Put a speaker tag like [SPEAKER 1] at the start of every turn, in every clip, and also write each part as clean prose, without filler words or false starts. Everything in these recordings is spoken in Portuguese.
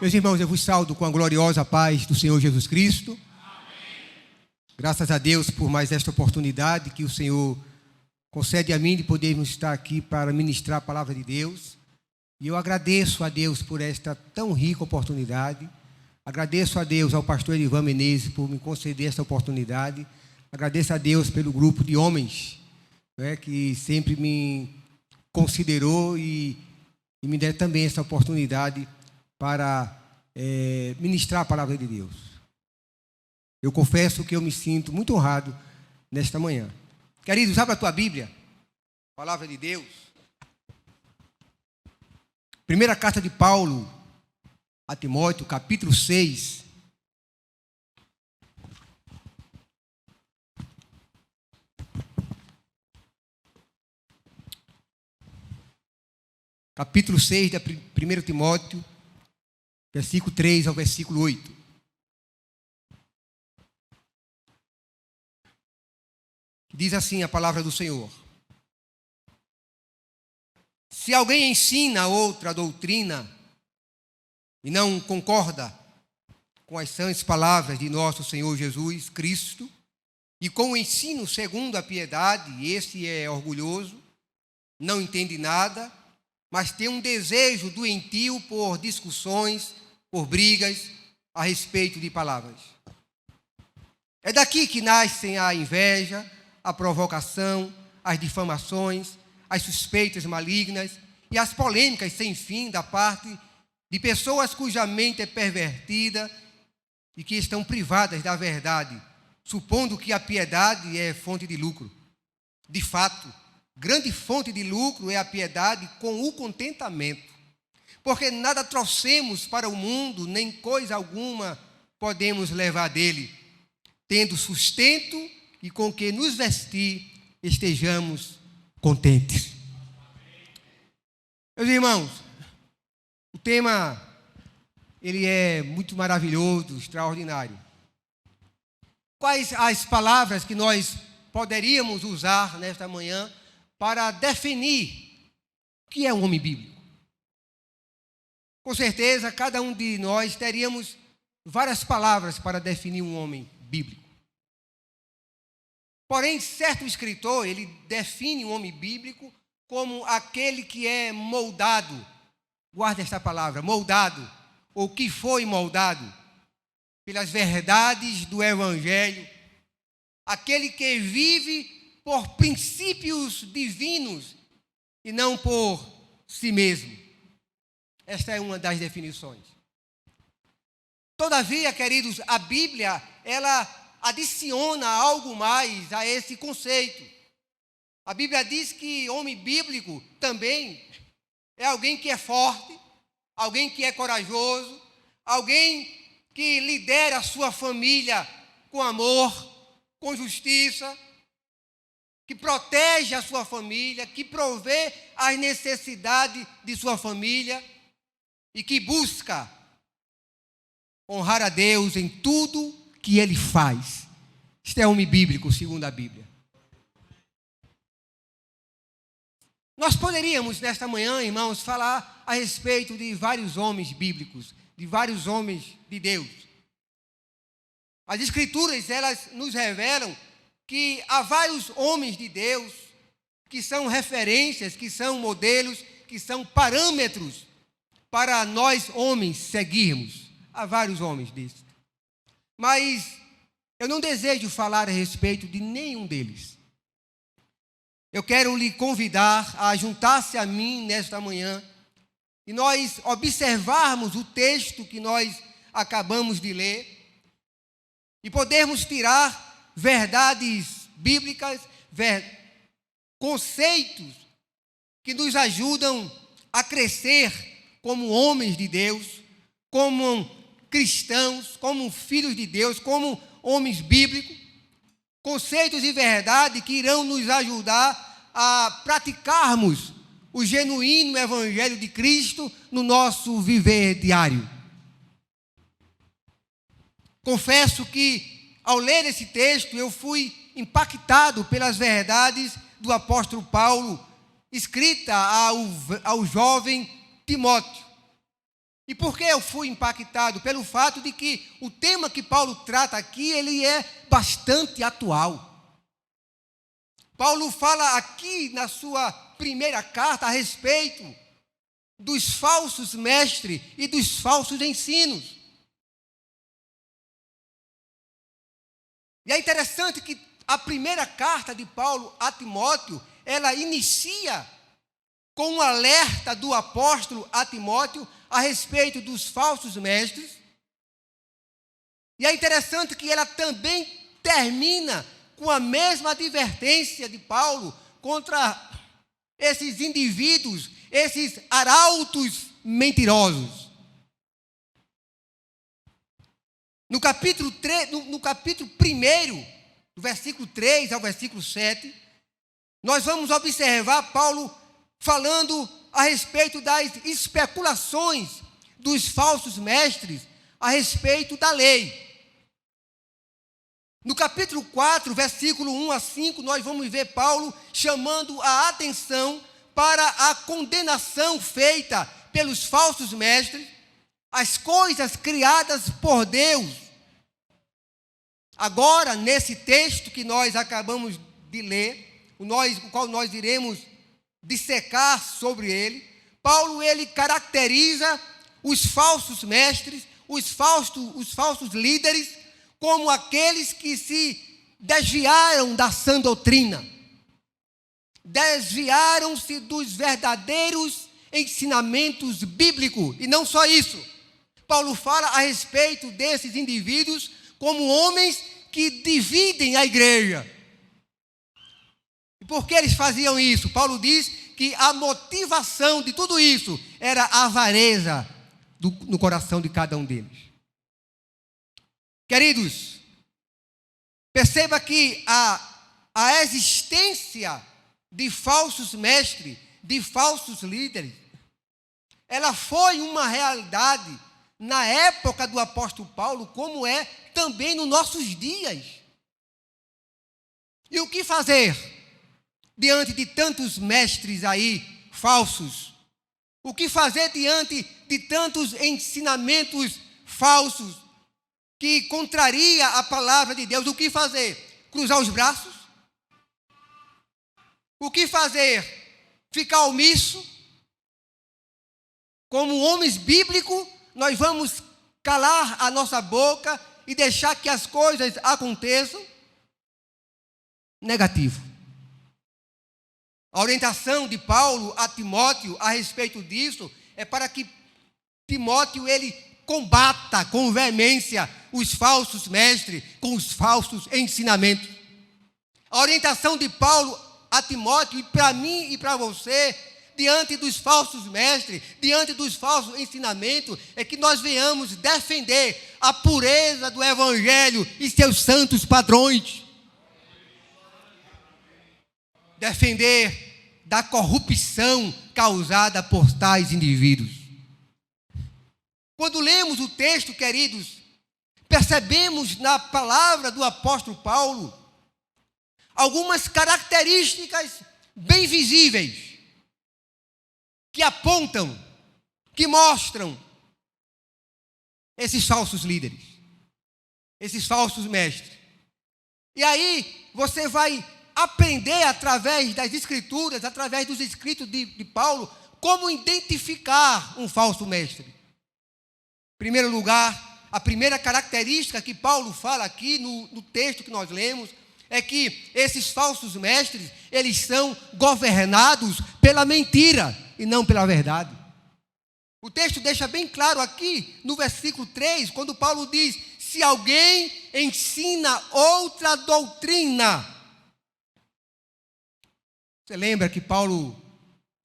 [SPEAKER 1] Meus irmãos, eu vos saúdo com a gloriosa paz do Senhor Jesus Cristo. Amém. Graças a Deus por mais esta oportunidade que o Senhor concede a mim de podermos estar aqui para ministrar a palavra de Deus. E eu agradeço a Deus por esta tão rica oportunidade. Agradeço a Deus, ao pastor Edivan Menezes, por me conceder esta oportunidade. Agradeço a Deus pelo grupo de homens, que sempre me considerou e me der também essa oportunidade para ministrar a palavra de Deus. Eu confesso que eu me sinto muito honrado nesta manhã. Queridos, abra a tua Bíblia, palavra de Deus. Primeira carta de Paulo a Timóteo, capítulo 6. Capítulo 6 da 1 Timóteo, versículo 3 ao versículo 8. Diz assim a palavra do Senhor: se alguém ensina outra doutrina e não concorda com as sãs palavras de nosso Senhor Jesus Cristo e com o ensino segundo a piedade, esse é orgulhoso, não entende nada, mas tem um desejo doentio por discussões, por brigas a respeito de palavras. É daqui que nascem a inveja, a provocação, as difamações, as suspeitas malignas e as polêmicas sem fim da parte de pessoas cuja mente é pervertida e que estão privadas da verdade, supondo que a piedade é fonte de lucro. De fato, grande fonte de lucro é a piedade com o contentamento, porque nada trouxemos para o mundo, nem coisa alguma podemos levar dele, tendo sustento e com que nos vestir estejamos contentes. Meus irmãos, o tema, ele é muito maravilhoso, extraordinário. Quais as palavras que nós poderíamos usar nesta manhã para definir o que é um homem bíblico? Com certeza, cada um de nós teríamos várias palavras para definir um homem bíblico. Porém, certo escritor, ele define um homem bíblico como aquele que é moldado. Guarda esta palavra, moldado, ou que foi moldado pelas verdades do Evangelho. Aquele que vive por princípios divinos e não por si mesmo. Esta é uma das definições. Todavia, queridos, a Bíblia, ela adiciona algo mais a esse conceito. A Bíblia diz que homem bíblico também é alguém que é forte, alguém que é corajoso, alguém que lidera a sua família com amor, com justiça, que protege a sua família, que provê as necessidades de sua família e que busca honrar a Deus em tudo que ele faz. Isto é homem bíblico, segundo a Bíblia. Nós poderíamos, nesta manhã, irmãos, falar a respeito de vários homens bíblicos, de vários homens de Deus. As Escrituras, elas nos revelam que há vários homens de Deus que são referências, que são modelos, que são parâmetros para nós, homens, seguirmos. Há vários homens desses. Mas eu não desejo falar a respeito de nenhum deles. Eu quero lhe convidar a juntar-se a mim nesta manhã e nós observarmos o texto que nós acabamos de ler e podermos tirar verdades bíblicas, conceitos que nos ajudam a crescer como homens de Deus, como cristãos, como filhos de Deus, como homens bíblicos. Conceitos de verdade que irão nos ajudar a praticarmos o genuíno Evangelho de Cristo no nosso viver diário. Confesso que, ao ler esse texto, eu fui impactado pelas verdades do apóstolo Paulo, escrita ao jovem Timóteo. E por que eu fui impactado? Pelo fato de que o tema que Paulo trata aqui, ele é bastante atual. Paulo fala aqui na sua primeira carta a respeito dos falsos mestres e dos falsos ensinos. E é interessante que a primeira carta de Paulo a Timóteo, ela inicia com um alerta do apóstolo a Timóteo a respeito dos falsos mestres. E é interessante que ela também termina com a mesma advertência de Paulo contra esses indivíduos, esses arautos mentirosos. No capítulo 1, do versículo 3 ao versículo 7, nós vamos observar Paulo falando a respeito das especulações dos falsos mestres a respeito da lei. No capítulo 4, versículo 1 a 5, nós vamos ver Paulo chamando a atenção para a condenação feita pelos falsos mestres, as coisas criadas por Deus. Agora, nesse texto que nós acabamos de ler, o qual nós iremos dissecar sobre ele, Paulo ele caracteriza os falsos mestres, os falsos líderes, como aqueles que se desviaram da sã doutrina, desviaram-se dos verdadeiros ensinamentos bíblicos. E não só isso, Paulo fala a respeito desses indivíduos como homens que dividem a igreja. E por que eles faziam isso? Paulo diz que a motivação de tudo isso era a avareza no coração de cada um deles. Queridos, perceba que a existência de falsos mestres, de falsos líderes, ela foi uma realidade na época do apóstolo Paulo, como é também nos nossos dias. E o que fazer diante de tantos mestres aí falsos? O que fazer diante de tantos ensinamentos falsos que contraria a palavra de Deus? O que fazer? Cruzar os braços? O que fazer? Ficar omisso? Como homens bíblicos, nós vamos calar a nossa boca e deixar que as coisas aconteçam? Negativo. A orientação de Paulo a Timóteo a respeito disso é para que Timóteo ele combata com veemência os falsos mestres com os falsos ensinamentos. A orientação de Paulo a Timóteo, e para mim e para você, diante dos falsos mestres, diante dos falsos ensinamentos, é que nós venhamos defender a pureza do Evangelho e seus santos padrões. Defender da corrupção causada por tais indivíduos. Quando lemos o texto, queridos, percebemos na palavra do apóstolo Paulo algumas características bem visíveis que apontam, que mostram esses falsos líderes, esses falsos mestres. E aí você vai aprender através das escrituras, através dos escritos de Paulo, como identificar um falso mestre. Em primeiro lugar, a primeira característica que Paulo fala aqui no texto que nós lemos é que esses falsos mestres, eles são governados pela mentira e não pela verdade. O texto deixa bem claro aqui no versículo 3, quando Paulo diz: se alguém ensina outra doutrina. Você lembra que Paulo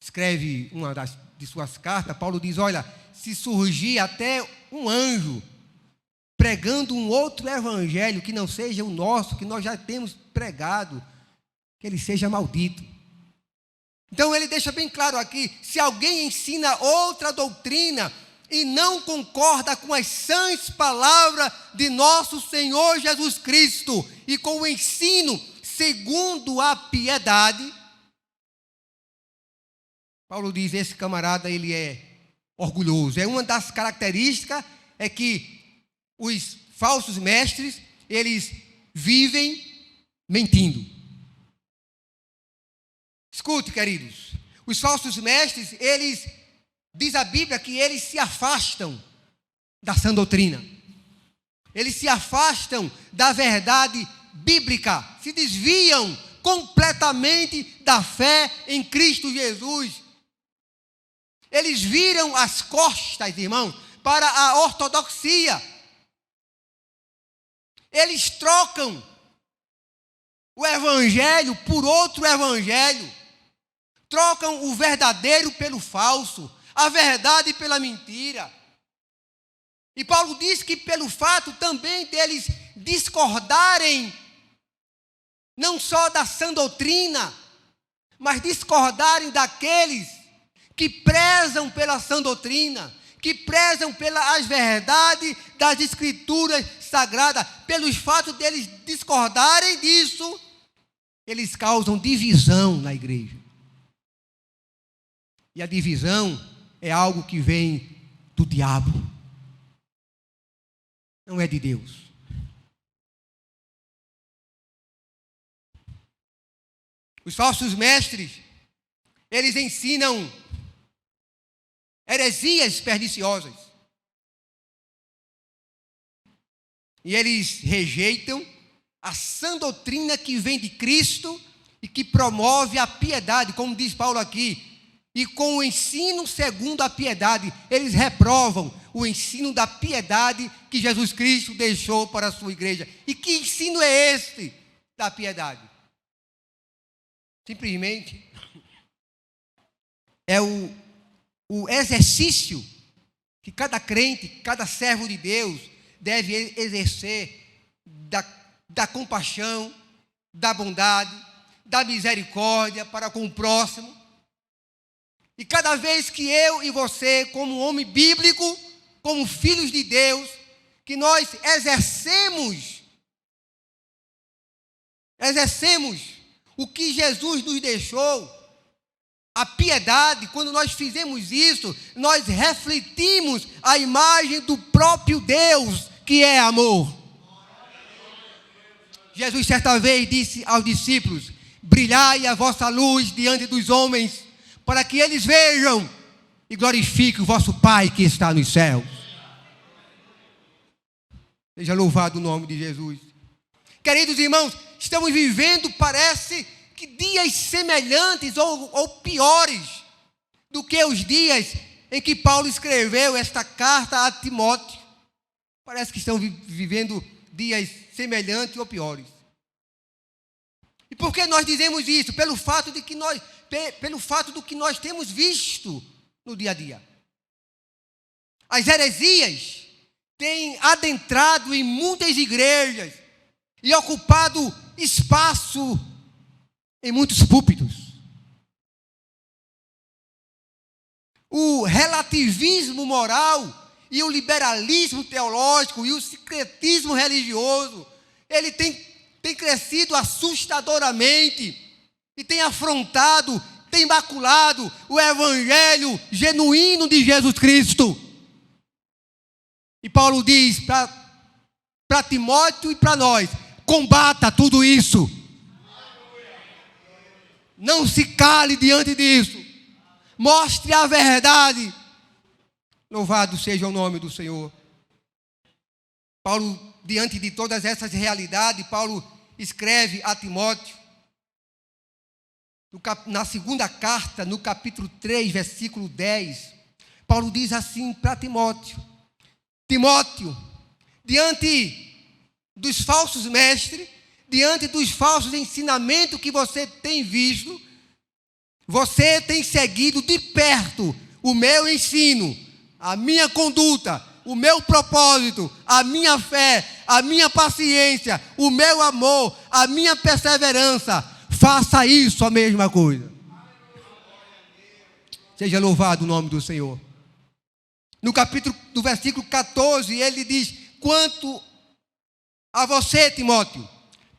[SPEAKER 1] escreve uma de suas cartas, Paulo diz: olha, se surgir até um anjo pregando um outro evangelho que não seja o nosso, que nós já temos pregado, que ele seja maldito. Então ele deixa bem claro aqui: se alguém ensina outra doutrina e não concorda com as sãs palavras de nosso Senhor Jesus Cristo e com o ensino segundo a piedade, Paulo diz: esse camarada ele é orgulhoso. É uma das características é que os falsos mestres, eles vivem mentindo. Escute, queridos, os falsos mestres, eles, diz a Bíblia que eles se afastam da sã doutrina. Eles se afastam da verdade bíblica, se desviam completamente da fé em Cristo Jesus. Eles viram as costas, irmãos, para a ortodoxia. Eles trocam o evangelho por outro evangelho. Trocam o verdadeiro pelo falso, a verdade pela mentira. E Paulo diz que pelo fato também deles discordarem, não só da sã doutrina, mas discordarem daqueles que prezam pela sã doutrina, que prezam pelas verdades das escrituras sagradas. Pelos fatos deles discordarem disso, eles causam divisão na igreja. E a divisão é algo que vem do diabo. Não é de Deus. Os falsos mestres, eles ensinam heresias perniciosas. E eles rejeitam a sã doutrina que vem de Cristo e que promove a piedade, como diz Paulo aqui. E com o ensino segundo a piedade, eles reprovam o ensino da piedade que Jesus Cristo deixou para a sua igreja. E que ensino é este da piedade? Simplesmente é o exercício que cada crente, cada servo de Deus deve exercer da compaixão, da bondade, da misericórdia para com o próximo. E cada vez que eu e você, como homem bíblico, como filhos de Deus, que nós exercemos o que Jesus nos deixou, a piedade, quando nós fizemos isso, nós refletimos a imagem do próprio Deus, que é amor. Jesus certa vez disse aos discípulos: brilhai a vossa luz diante dos homens, para que eles vejam e glorifiquem o vosso Pai que está nos céus. Seja louvado o nome de Jesus. Queridos irmãos, estamos vivendo, parece que dias semelhantes ou piores do que os dias em que Paulo escreveu esta carta a Timóteo. Parece que estão vivendo dias semelhantes ou piores. E por que nós dizemos isso? Pelo fato do que nós temos visto no dia a dia. As heresias têm adentrado em muitas igrejas e ocupado espaço em muitos púlpitos. O relativismo moral e o liberalismo teológico e o secretismo religioso, ele tem crescido assustadoramente e tem afrontado, tem maculado o evangelho genuíno de Jesus Cristo. E Paulo diz para Timóteo e para nós: combata tudo isso. Não se cale diante disso. Mostre a verdade. Louvado seja o nome do Senhor. Paulo, diante de todas essas realidades, Paulo escreve a Timóteo, na segunda carta, no capítulo 3, versículo 10, Paulo diz assim para Timóteo: Timóteo, diante dos falsos mestres, diante dos falsos ensinamentos que você tem visto, você tem seguido de perto o meu ensino, a minha conduta, o meu propósito, a minha fé, a minha paciência, o meu amor, a minha perseverança. Faça isso, a mesma coisa. Seja louvado o nome do Senhor. No versículo 14, ele diz: quanto a você, Timóteo,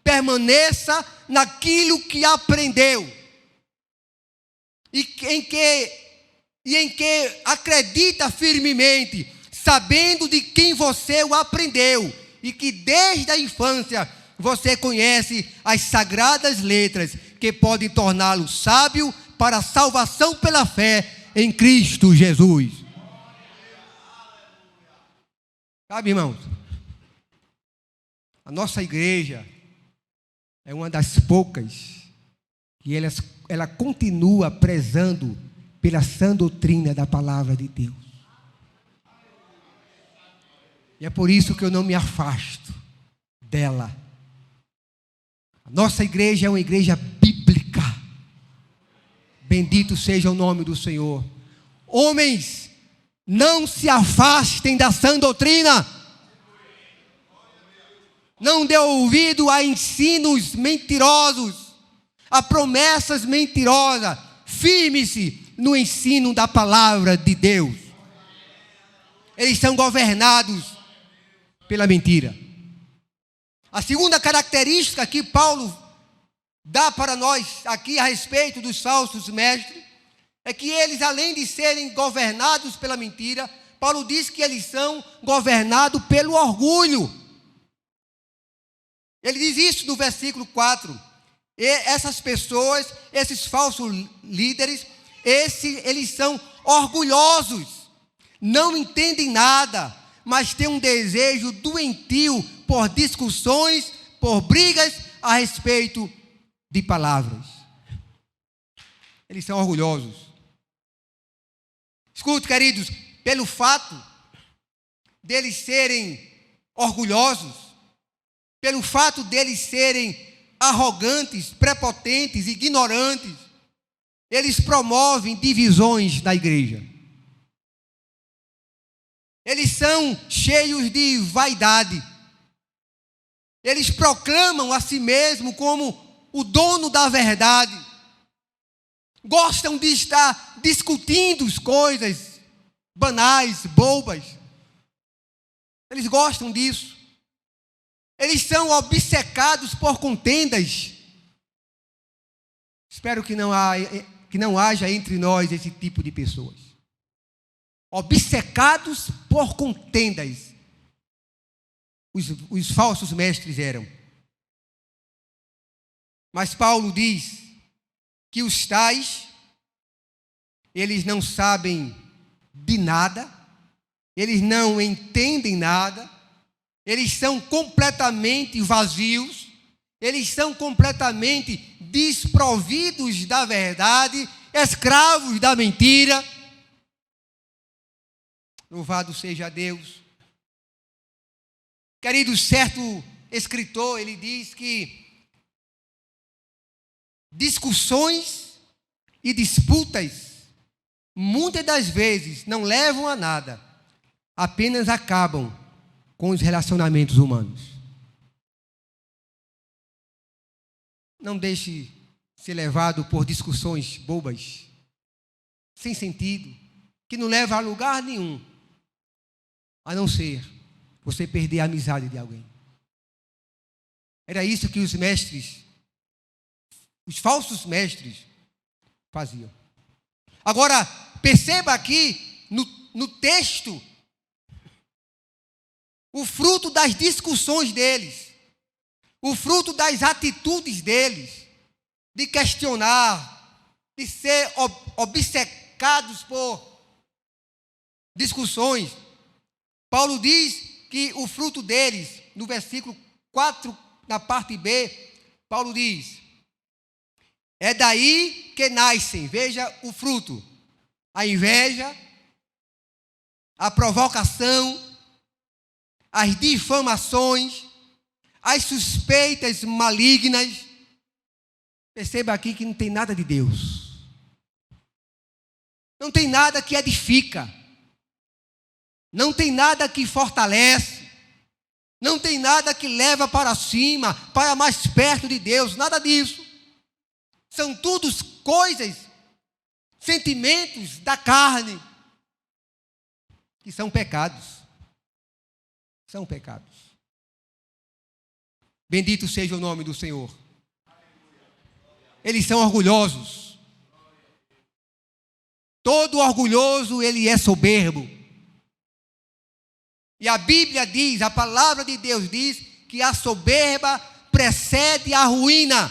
[SPEAKER 1] permaneça naquilo que aprendeu e em que e em que acredita firmemente, sabendo de quem você o aprendeu, e que desde a infância você conhece as sagradas letras, que podem torná-lo sábio para a salvação pela fé em Cristo Jesus. Sabe, irmãos, a nossa igreja é uma das poucas que ela continua prezando pela sã doutrina da palavra de Deus. E é por isso que eu não me afasto dela. A nossa igreja é uma igreja bíblica. Bendito seja o nome do Senhor. Homens, não se afastem da sã doutrina. Não dê ouvido a ensinos mentirosos, a promessas mentirosas. Firme-se no ensino da palavra de Deus. Eles são governados pela mentira. A segunda característica que Paulo dá para nós aqui a respeito dos falsos mestres é que eles, além de serem governados pela mentira, Paulo diz que eles são governados pelo orgulho. Ele diz isso no versículo 4. E essas pessoas, esses falsos líderes, eles são orgulhosos, não entendem nada, mas têm um desejo doentio por discussões, por brigas a respeito de palavras. Eles são orgulhosos. Escute, queridos, pelo fato deles serem orgulhosos, pelo fato deles serem arrogantes, prepotentes, ignorantes, eles promovem divisões na igreja. Eles são cheios de vaidade. Eles proclamam a si mesmo como o dono da verdade. Gostam de estar discutindo coisas banais, bobas. Eles gostam disso. Eles são obcecados por contendas. Espero que não haja entre nós esse tipo de pessoas. Obcecados por contendas. Os falsos mestres eram. Mas Paulo diz que os tais, eles não sabem de nada, eles não entendem nada, eles são completamente vazios, eles são completamente desprovidos da verdade, escravos da mentira. Louvado seja Deus. Querido, certo escritor, ele diz que discussões e disputas muitas das vezes não levam a nada, apenas acabam com os relacionamentos humanos. Não deixe ser levado por discussões bobas, sem sentido, que não levam a lugar nenhum, a não ser você perder a amizade de alguém. Era isso que os mestres, os falsos mestres, faziam. Agora, perceba aqui no texto o fruto das discussões deles, o fruto das atitudes deles, de questionar, de ser obcecados por discussões. Paulo diz que o fruto deles, no versículo 4, na parte B, Paulo diz: é daí que nascem, veja o fruto, a inveja, a provocação, as difamações, as suspeitas malignas. Perceba aqui que não tem nada de Deus. Não tem nada que edifica. Não tem nada que fortalece. Não tem nada que leva para cima, para mais perto de Deus. Nada disso. São tudo coisas, sentimentos da carne, que são pecados. São pecados. Bendito seja o nome do Senhor. Eles são orgulhosos. todo orgulhoso, ele é soberbo. E a Bíblia diz, a palavra de Deus diz, que a soberba precede a ruína,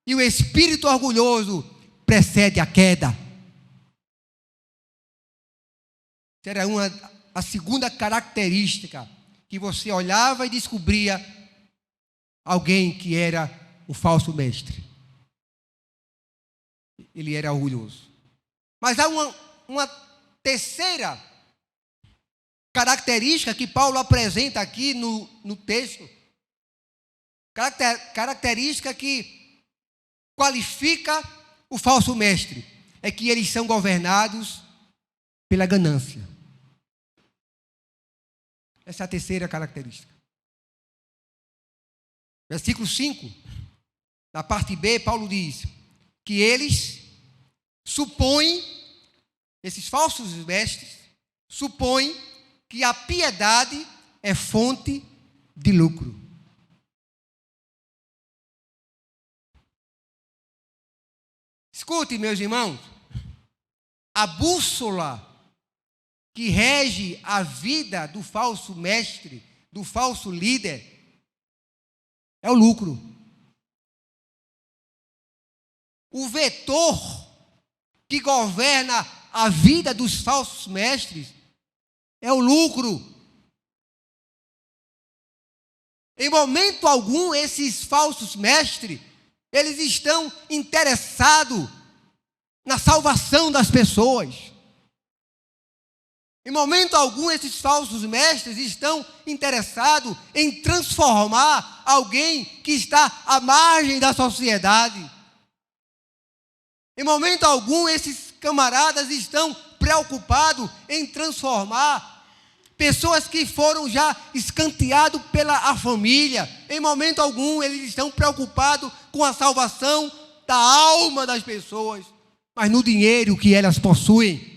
[SPEAKER 1] e o espírito orgulhoso precede a queda. Essa era a segunda característica, que você olhava e descobria alguém que era o falso mestre. Ele era orgulhoso. Mas há uma terceira característica que Paulo apresenta aqui no texto. Característica que qualifica o falso mestre. É que eles são governados pela ganância. Essa é a terceira característica. Versículo 5, na parte B, Paulo diz que eles supõem, esses falsos mestres, supõem que a piedade é fonte de lucro. Escute, meus irmãos, a bússola que rege a vida do falso mestre, do falso líder, é o lucro. O vetor que governa a vida dos falsos mestres é o lucro. Em momento algum, esses falsos mestres, eles estão interessados na salvação das pessoas. Em momento algum, esses falsos mestres estão interessados em transformar alguém que está à margem da sociedade. Em momento algum, esses camaradas estão preocupados em transformar pessoas que foram já escanteadas pela família. Em momento algum, eles estão preocupados com a salvação da alma das pessoas, mas no dinheiro que elas possuem.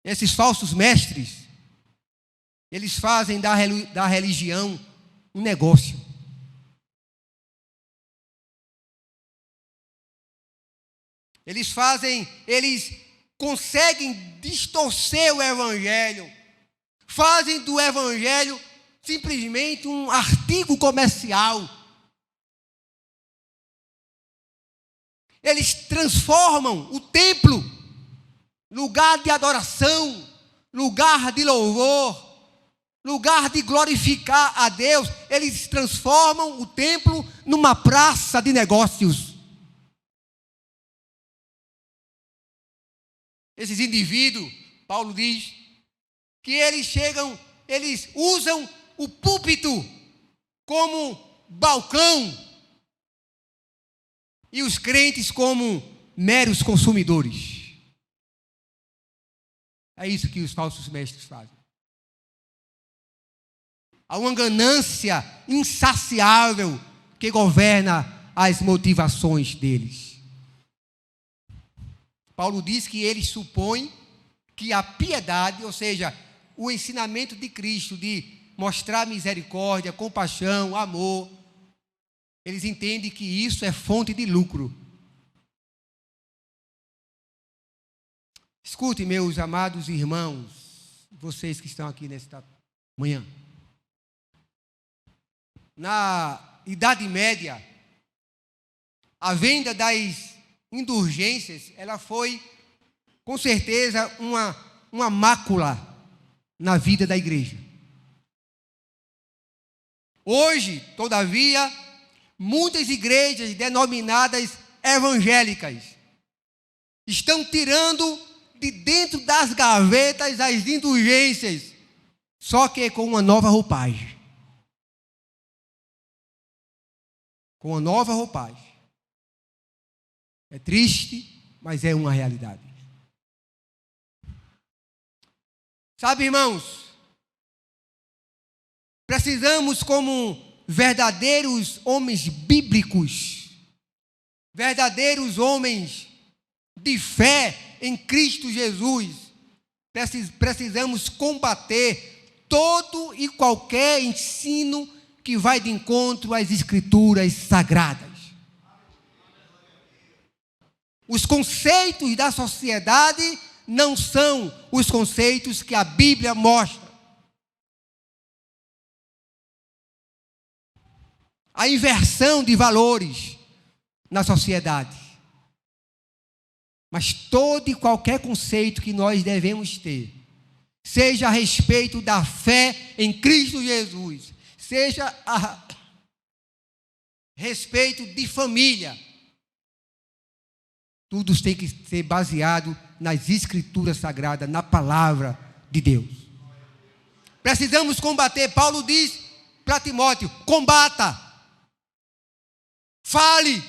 [SPEAKER 1] Esses falsos mestres, eles fazem da religião um negócio. Eles conseguem distorcer o evangelho, fazem do evangelho simplesmente um artigo comercial. Eles transformam o templo, lugar de adoração, lugar de louvor, lugar de glorificar a Deus, eles transformam o templo numa praça de negócios. Esses indivíduos, Paulo diz, que eles usam o púlpito como balcão e os crentes como meros consumidores. É isso que os falsos mestres fazem. Há uma ganância insaciável que governa as motivações deles. Paulo diz que eles supõem que a piedade, ou seja, o ensinamento de Cristo de mostrar misericórdia, compaixão, amor, eles entendem que isso é fonte de lucro. Escute, meus amados irmãos, vocês que estão aqui nesta manhã. Na Idade Média, a venda das indulgências, ela foi, com certeza, uma mácula na vida da igreja. Hoje, todavia, muitas igrejas denominadas evangélicas estão tirando de dentro das gavetas as indulgências, só que com uma nova roupagem. Com uma nova roupagem. É triste, mas é uma realidade. Sabe, irmãos, precisamos, como verdadeiros homens bíblicos, verdadeiros homens de fé em Cristo Jesus, precisamos combater todo e qualquer ensino que vai de encontro às Escrituras sagradas. Os conceitos da sociedade não são os conceitos que a Bíblia mostra. A inversão de valores na sociedade. Mas todo e qualquer conceito que nós devemos ter, seja a respeito da fé em Cristo Jesus, seja a respeito de família, tudo tem que ser baseado nas Escrituras Sagradas, na palavra de Deus. Precisamos combater. Paulo diz para Timóteo: combata, fale,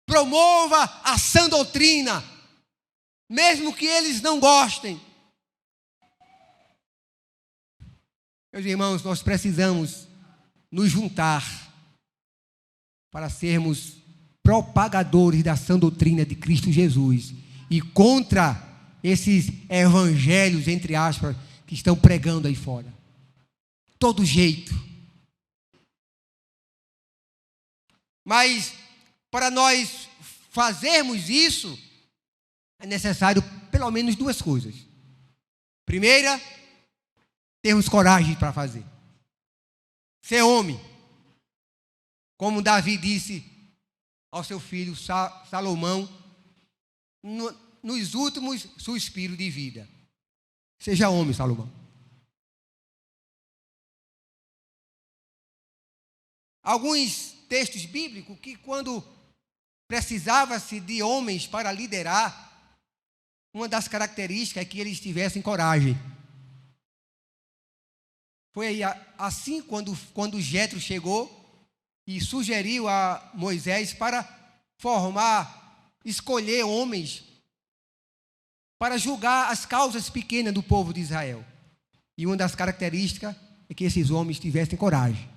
[SPEAKER 1] promova a sã doutrina, mesmo que eles não gostem. Meus irmãos, nós precisamos nos juntar para sermos propagadores da sã doutrina de Cristo Jesus e contra esses evangelhos, entre aspas, que estão pregando aí fora. Todo jeito. Mas para nós fazermos isso, é necessário pelo menos duas coisas. Primeira, termos coragem para fazer. Ser homem. Como Davi disse ao seu filho Salomão, nos últimos suspiros de vida. Seja homem, Salomão. Alguns textos bíblicos que, quando precisava-se de homens para liderar, uma das características é que eles tivessem coragem. Foi assim quando Jetro chegou e sugeriu a Moisés para escolher homens para julgar as causas pequenas do povo de Israel. E uma das características é que esses homens tivessem coragem.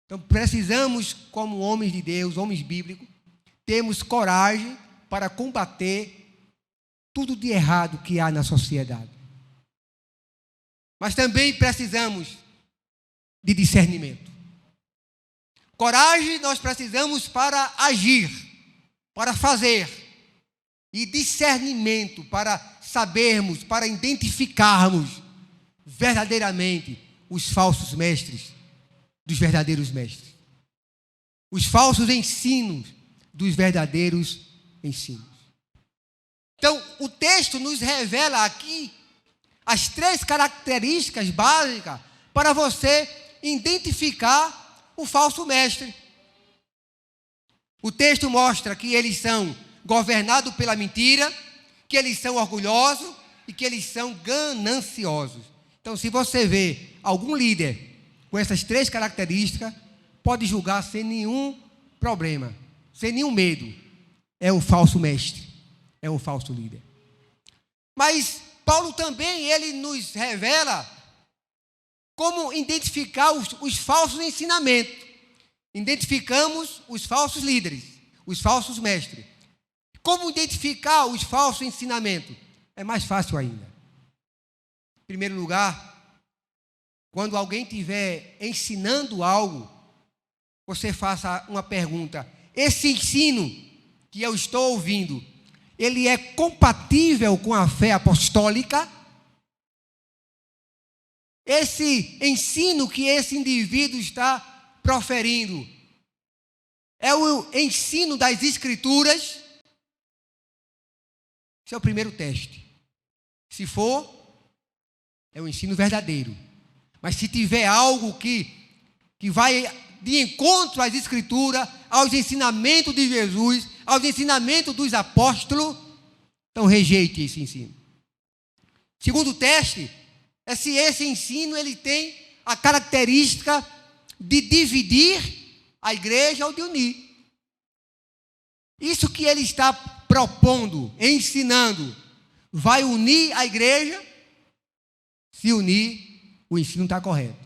[SPEAKER 1] Então precisamos, como homens de Deus, homens bíblicos, termos coragem para combater tudo de errado que há na sociedade. Mas também precisamos de discernimento. Coragem nós precisamos para agir, para fazer. E discernimento para sabermos, para identificarmos verdadeiramente os falsos mestres dos verdadeiros mestres. Os falsos ensinos dos verdadeiros ensinos. Então, o texto nos revela aqui as 3 características básicas para você identificar o falso mestre. O texto mostra que eles são governados pela mentira, que eles são orgulhosos e que eles são gananciosos. Então, se você vê algum líder com essas 3 características, pode julgar sem nenhum problema, sem nenhum medo. É um falso mestre, é um falso líder. Mas Paulo também, ele nos revela como identificar os falsos ensinamentos. Identificamos os falsos líderes, os falsos mestres. Como identificar os falsos ensinamentos? É mais fácil ainda. Em primeiro lugar, quando alguém estiver ensinando algo, você faça uma pergunta: esse ensino que eu estou ouvindo, ele é compatível com a fé apostólica? Esse ensino que esse indivíduo está proferindo é o ensino das Escrituras? Esse é o primeiro teste. Se for, é o ensino verdadeiro. Mas se tiver algo que vai de encontro às Escrituras, aos ensinamentos de Jesus, aos ensinamentos dos apóstolos, então rejeite esse ensino. Segundo teste é se esse ensino ele tem a característica de dividir a igreja ou de unir. Isso que ele está propondo, ensinando, vai unir a igreja? Se unir, o ensino está correto.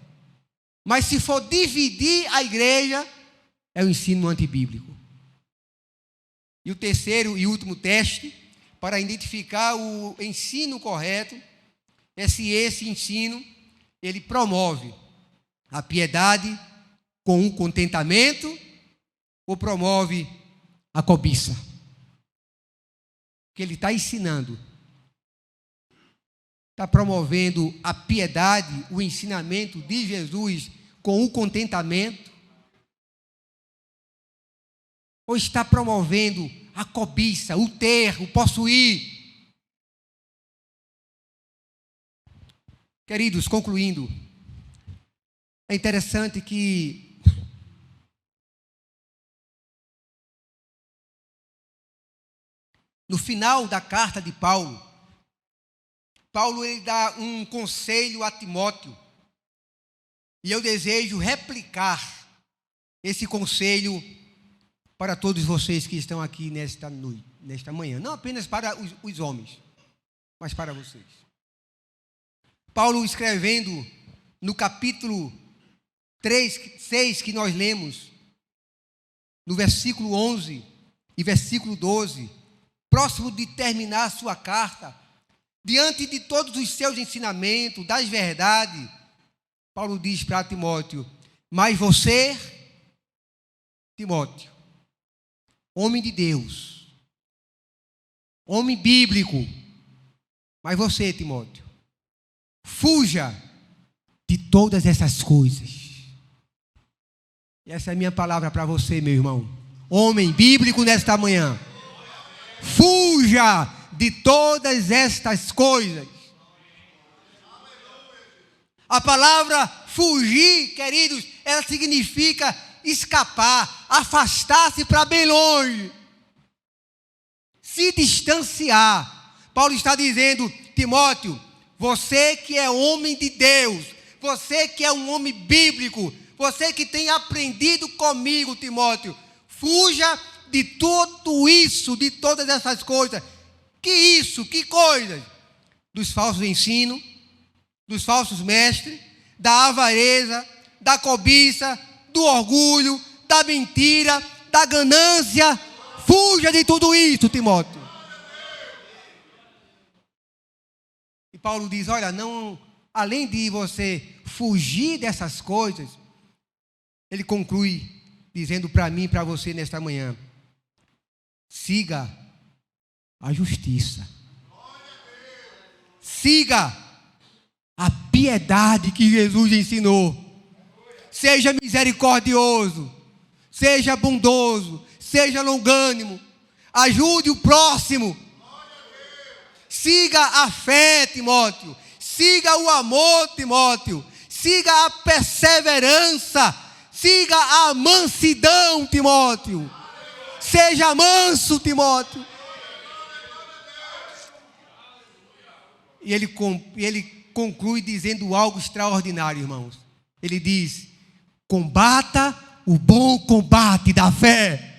[SPEAKER 1] Mas se for dividir a igreja, é o ensino antibíblico. E o terceiro e último teste, para identificar o ensino correto, é se esse ensino, ele promove a piedade com o contentamento ou promove a cobiça? O que ele está ensinando está promovendo a piedade, o ensinamento de Jesus com o contentamento? Ou está promovendo a cobiça, o ter, o possuir? Queridos, concluindo, é interessante que no final da carta de Paulo, ele dá um conselho a Timóteo. E eu desejo replicar esse conselho para todos vocês que estão aqui nesta noite, nesta manhã. Não apenas para os homens, mas para vocês. Paulo escrevendo no capítulo 6 que nós lemos, no versículo 11 e versículo 12, próximo de terminar a sua carta, diante de todos os seus ensinamentos, das verdades, Paulo diz para Timóteo: mas você, Timóteo, homem de Deus, homem bíblico, mas você, Timóteo, fuja de todas essas coisas. E essa é a minha palavra para você, meu irmão, homem bíblico, nesta manhã. Fuja de todas estas coisas. A palavra fugir, queridos, ela significa escapar, afastar-se para bem longe, se distanciar. Paulo está dizendo: Timóteo, você que é homem de Deus, você que é um homem bíblico, você que tem aprendido comigo, Timóteo, fuja de tudo isso, de todas essas coisas. Que coisas? Dos falsos ensinos, dos falsos mestres, da avareza, da cobiça, do orgulho, da mentira, da ganância. Fuja de tudo isso, Timóteo. E Paulo diz: olha, não, além de você fugir dessas coisas, ele conclui dizendo para mim e para você nesta manhã: siga a justiça, siga a piedade que Jesus ensinou. Seja misericordioso, seja bondoso, seja longânimo, ajude o próximo. Siga a fé, Timóteo. Siga o amor, Timóteo. Siga a perseverança. Siga a mansidão, Timóteo. Seja manso, Timóteo. E ele conclui dizendo algo extraordinário, irmãos. Ele diz: combata o bom combate da fé.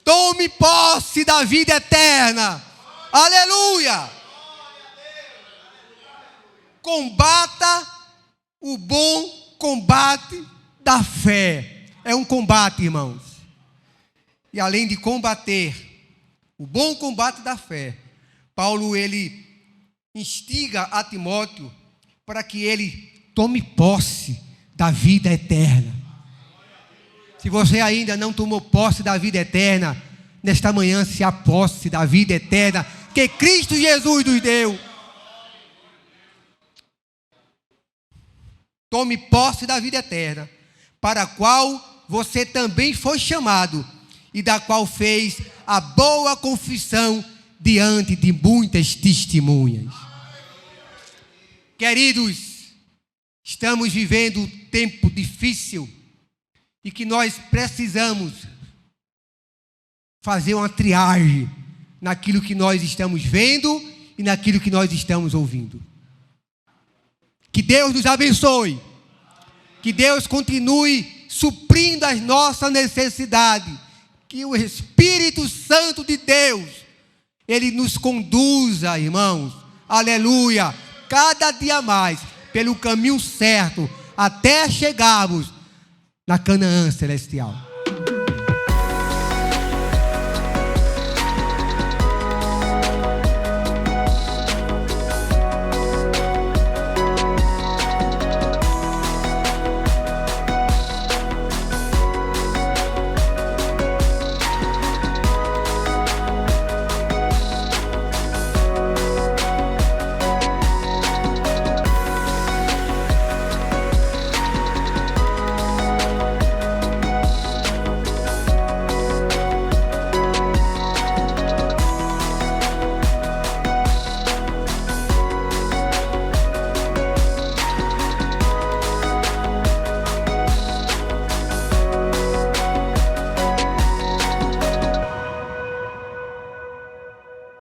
[SPEAKER 1] Tome posse da vida eterna. Aleluia! Combata o bom combate da fé. É um combate, irmãos. E além de combater o bom combate da fé, Paulo, ele instiga a Timóteo para que ele tome posse da vida eterna. Se você ainda não tomou posse da vida eterna, nesta manhã se aposse da vida eterna que Cristo Jesus nos deu. Tome posse da vida eterna, para a qual você também foi chamado e da qual fez a boa confissão diante de muitas testemunhas. Queridos, estamos vivendo um tempo difícil e que nós precisamos fazer uma triagem naquilo que nós estamos vendo e naquilo que nós estamos ouvindo. Que Deus nos abençoe. Que Deus continue suprindo as nossas necessidades. Que o Espírito Santo de Deus, ele nos conduza, irmãos, aleluia, cada dia mais, pelo caminho certo, até chegarmos na Canaã celestial.